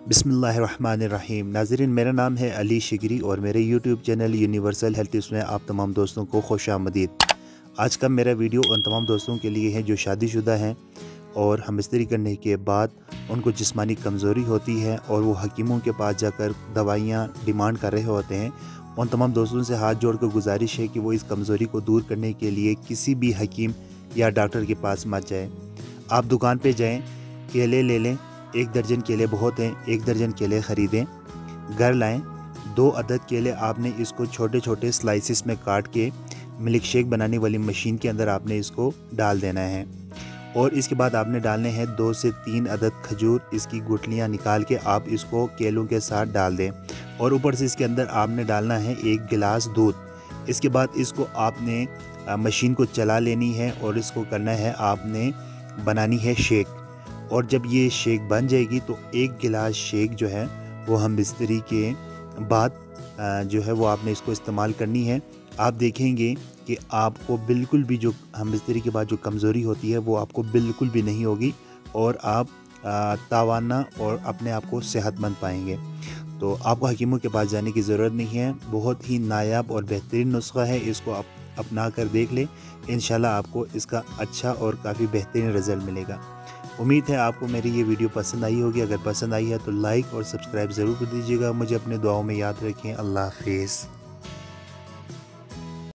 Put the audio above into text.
बिस्मिल्लाहिर्रहमानिर्रहीम। नाज़रीन, मेरा नाम है अली शिगरी और मेरे YouTube channel universal health tips में आप तमाम दोस्तों को खुशामदीद। आज का मेरा वीडियो उन तमाम दोस्तों के लिए है जो शादीशुदा हैं और हमस्तरी करने के बाद उनको जिस्मानी कमज़ोरी होती है और वो हकीमों के पास जाकर दवाइयाँ डिमांड कर रहे होते हैं। उन तमाम दोस्तों से हाथ जोड़ कर गुजारिश है कि वो इस कमज़ोरी को दूर करने के लिए किसी भी हकीम या डॉक्टर के पास मत जाएँ। आप दुकान पर जाएँ, केले ले लें, 1 दर्जन केले बहुत हैं, 1 दर्जन केले ख़रीदें, घर लाएं। 2 अदद केले आपने इसको छोटे छोटे स्लाइसिस में काट के मिल्क शेक बनाने वाली मशीन के अंदर आपने इसको डाल देना है और इसके बाद आपने डालने हैं 2 से 3 अदद खजूर। इसकी गुठलियाँ निकाल के आप इसको केलों के साथ डाल दें और ऊपर से इसके अंदर आपने डालना है 1 गिलास दूध। इसके बाद इसको आपने मशीन को चला लेनी है और इसको करना है, आपने बनानी है शेक। और जब ये शेक बन जाएगी तो 1 गिलास शेक जो है वो हम बिस्तरी के बाद जो है वो आपने इसको इस्तेमाल करनी है। आप देखेंगे कि आपको बिल्कुल भी जो हम बिस्तरी के बाद जो कमज़ोरी होती है वो आपको बिल्कुल भी नहीं होगी और आप तावाना और अपने आप को सेहतमंद पाएंगे। तो आपको हकीमों के पास जाने की ज़रूरत नहीं है। बहुत ही नायाब और बेहतरीन नुस्खा है, इसको आप अपना कर देख लें। इंशाल्लाह आपको इसका अच्छा और काफ़ी बेहतरीन रिज़ल्ट मिलेगा। उम्मीद है आपको मेरी ये वीडियो पसंद आई होगी। अगर पसंद आई है तो लाइक और सब्सक्राइब ज़रूर कर दीजिएगा। मुझे अपने दुआओं में याद रखें। अल्लाह हाफ़िज़।